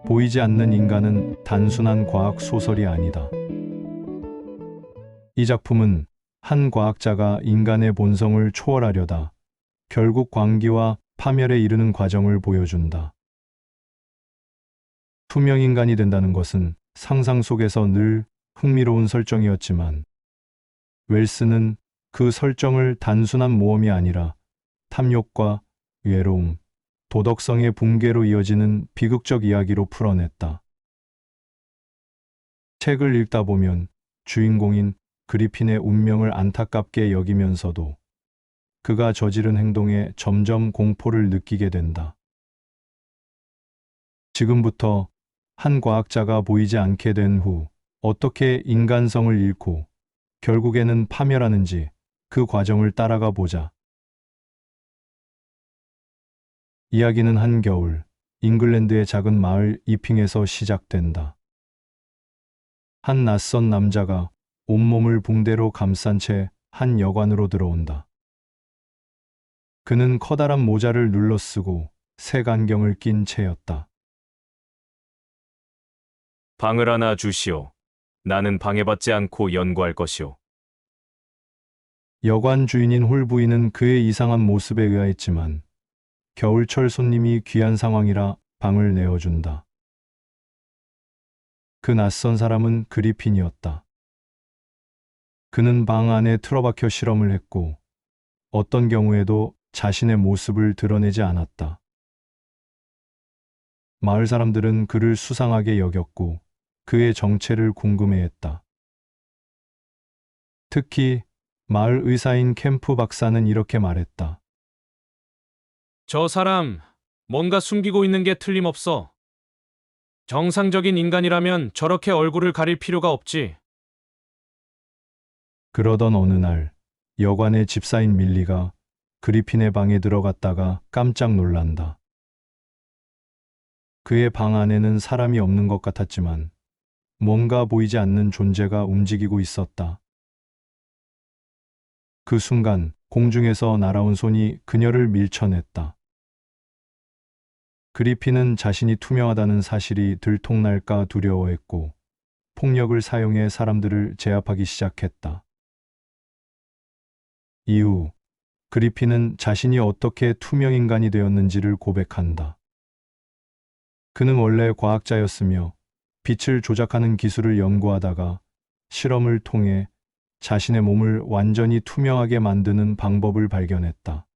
보이지 않는 인간은 단순한 과학 소설이 아니다. 이 작품은 한 과학자가 인간의 본성을 초월하려다 결국 광기와 파멸에 이르는 과정을 보여준다. 투명 인간이 된다는 것은 상상 속에서 늘 흥미로운 설정이었지만, 웰스는 그 설정을 단순한 모험이 아니라 탐욕과 외로움, 도덕성의 붕괴로 이어지는 비극적 이야기로 풀어냈다. 책을 읽다 보면 주인공인 그리핀의 운명을 안타깝게 여기면서도 그가 저지른 행동에 점점 공포를 느끼게 된다. 지금부터 한 과학자가 보이지 않게 된 후 어떻게 인간성을 잃고 결국에는 파멸하는지 그 과정을 따라가 보자. 이야기는 한겨울, 잉글랜드의 작은 마을 이핑에서 시작된다. 한 낯선 남자가 온몸을 붕대로 감싼 채 한 여관으로 들어온다. 그는 커다란 모자를 눌러쓰고 색안경을 낀 채였다. 방을 하나 주시오. 나는 방해받지 않고 연구할 것이오. 여관 주인인 홀 부인은 그의 이상한 모습에 의아했지만 겨울철 손님이 귀한 상황이라 방을 내어준다. 그 낯선 사람은 그리핀이었다. 그는 방 안에 틀어박혀 실험을 했고 어떤 경우에도 자신의 모습을 드러내지 않았다. 마을 사람들은 그를 수상하게 여겼고 그의 정체를 궁금해했다. 특히 마을 의사인 캠프 박사는 이렇게 말했다. 저 사람, 뭔가 숨기고 있는 게 틀림없어. 정상적인 인간이라면 저렇게 얼굴을 가릴 필요가 없지. 그러던 어느 날 여관의 집사인 밀리가 그리핀의 방에 들어갔다가 깜짝 놀란다. 그의 방 안에는 사람이 없는 것 같았지만 뭔가 보이지 않는 존재가 움직이고 있었다. 그 순간 공중에서 날아온 손이 그녀를 밀쳐냈다. 그리핀은 자신이 투명하다는 사실이 들통날까 두려워했고 폭력을 사용해 사람들을 제압하기 시작했다. 이후 그리핀은 자신이 어떻게 투명 인간이 되었는지를 고백한다. 그는 원래 과학자였으며 빛을 조작하는 기술을 연구하다가 실험을 통해 자신의 몸을 완전히 투명하게 만드는 방법을 발견했다.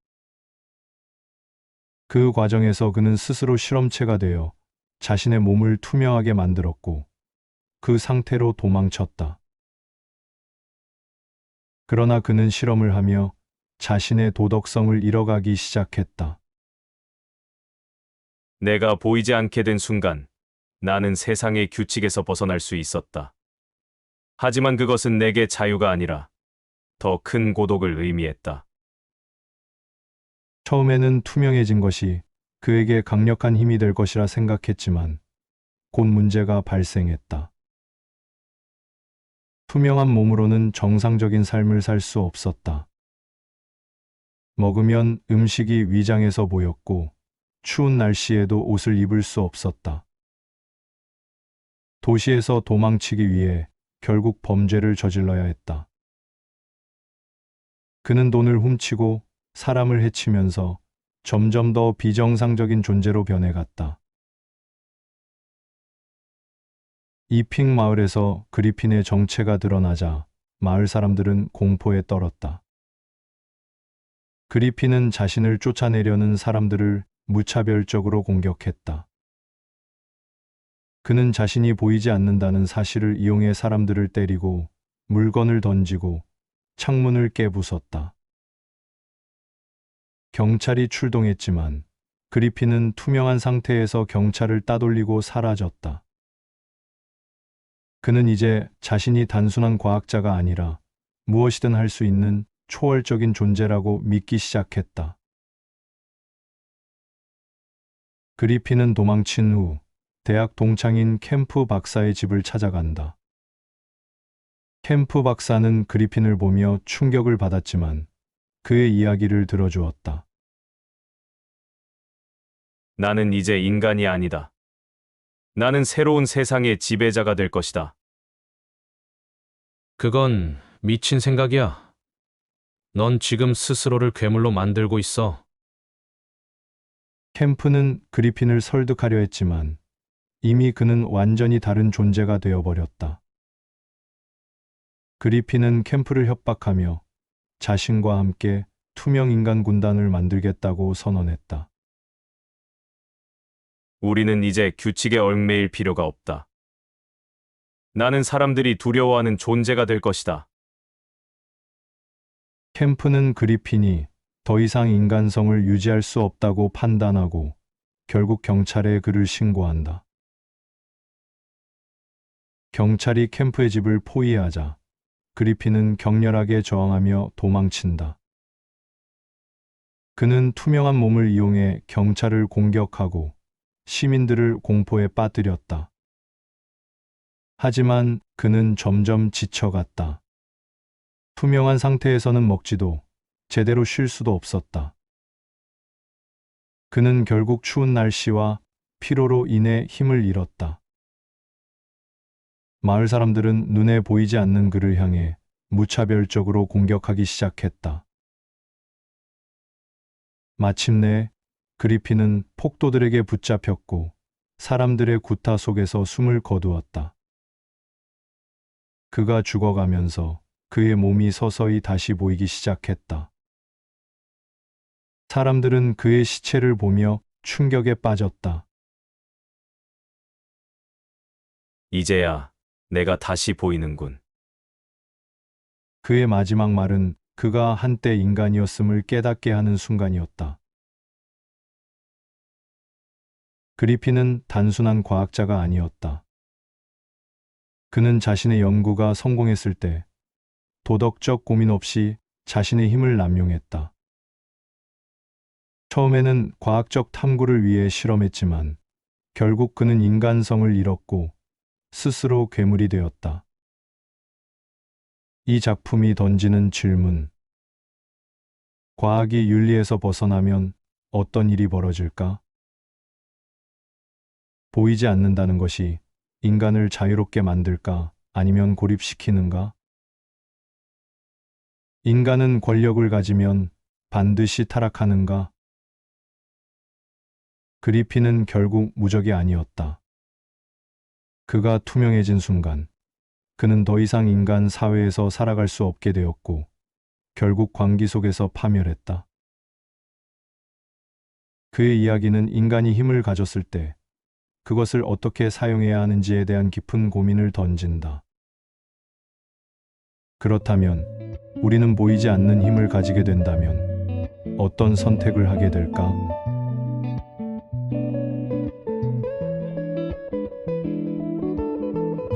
그 과정에서 그는 스스로 실험체가 되어 자신의 몸을 투명하게 만들었고 그 상태로 도망쳤다. 그러나 그는 실험을 하며 자신의 도덕성을 잃어가기 시작했다. 내가 보이지 않게 된 순간 나는 세상의 규칙에서 벗어날 수 있었다. 하지만 그것은 내게 자유가 아니라 더 큰 고독을 의미했다. 처음에는 투명해진 것이 그에게 강력한 힘이 될 것이라 생각했지만 곧 문제가 발생했다. 투명한 몸으로는 정상적인 삶을 살 수 없었다. 먹으면 음식이 위장해서 보였고 추운 날씨에도 옷을 입을 수 없었다. 도시에서 도망치기 위해 결국 범죄를 저질러야 했다. 그는 돈을 훔치고 사람을 해치면서 점점 더 비정상적인 존재로 변해갔다. 이핑 마을에서 그리핀의 정체가 드러나자 마을 사람들은 공포에 떨었다. 그리핀은 자신을 쫓아내려는 사람들을 무차별적으로 공격했다. 그는 자신이 보이지 않는다는 사실을 이용해 사람들을 때리고 물건을 던지고 창문을 깨부쉈다. 경찰이 출동했지만 그리핀은 투명한 상태에서 경찰을 따돌리고 사라졌다. 그는 이제 자신이 단순한 과학자가 아니라 무엇이든 할 수 있는 초월적인 존재라고 믿기 시작했다. 그리핀은 도망친 후 대학 동창인 캠프 박사의 집을 찾아간다. 캠프 박사는 그리핀을 보며 충격을 받았지만 그의 이야기를 들어주었다. 나는 이제 인간이 아니다. 나는 새로운 세상의 지배자가 될 것이다. 그건 미친 생각이야. 넌 지금 스스로를 괴물로 만들고 있어. 캠프는 그리핀을 설득하려 했지만 이미 그는 완전히 다른 존재가 되어버렸다. 그리핀은 캠프를 협박하며 자신과 함께 투명 인간 군단을 만들겠다고 선언했다. 우리는 이제 규칙에 얽매일 필요가 없다. 나는 사람들이 두려워하는 존재가 될 것이다. 캠프는 그리핀이 더 이상 인간성을 유지할 수 없다고 판단하고 결국 경찰에 그를 신고한다. 경찰이 캠프의 집을 포위하자 그리핀은 격렬하게 저항하며 도망친다. 그는 투명한 몸을 이용해 경찰을 공격하고 시민들을 공포에 빠뜨렸다. 하지만 그는 점점 지쳐갔다. 투명한 상태에서는 먹지도 제대로 쉴 수도 없었다. 그는 결국 추운 날씨와 피로로 인해 힘을 잃었다. 마을 사람들은 눈에 보이지 않는 그를 향해 무차별적으로 공격하기 시작했다. 마침내 그리핀은 폭도들에게 붙잡혔고 사람들의 구타 속에서 숨을 거두었다. 그가 죽어가면서 그의 몸이 서서히 다시 보이기 시작했다. 사람들은 그의 시체를 보며 충격에 빠졌다. 이제야 내가 다시 보이는군. 그의 마지막 말은 그가 한때 인간이었음을 깨닫게 하는 순간이었다. 그리핀은 단순한 과학자가 아니었다. 그는 자신의 연구가 성공했을 때 도덕적 고민 없이 자신의 힘을 남용했다. 처음에는 과학적 탐구를 위해 실험했지만 결국 그는 인간성을 잃었고 스스로 괴물이 되었다. 이 작품이 던지는 질문. 과학이 윤리에서 벗어나면 어떤 일이 벌어질까? 보이지 않는다는 것이 인간을 자유롭게 만들까? 아니면 고립시키는가? 인간은 권력을 가지면 반드시 타락하는가? 그리핀은 결국 무적이 아니었다. 그가 투명해진 순간, 그는 더 이상 인간 사회에서 살아갈 수 없게 되었고, 결국 광기 속에서 파멸했다. 그의 이야기는 인간이 힘을 가졌을 때, 그것을 어떻게 사용해야 하는지에 대한 깊은 고민을 던진다. 그렇다면, 우리는 보이지 않는 힘을 가지게 된다면, 어떤 선택을 하게 될까?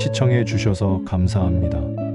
시청해 주셔서 감사합니다.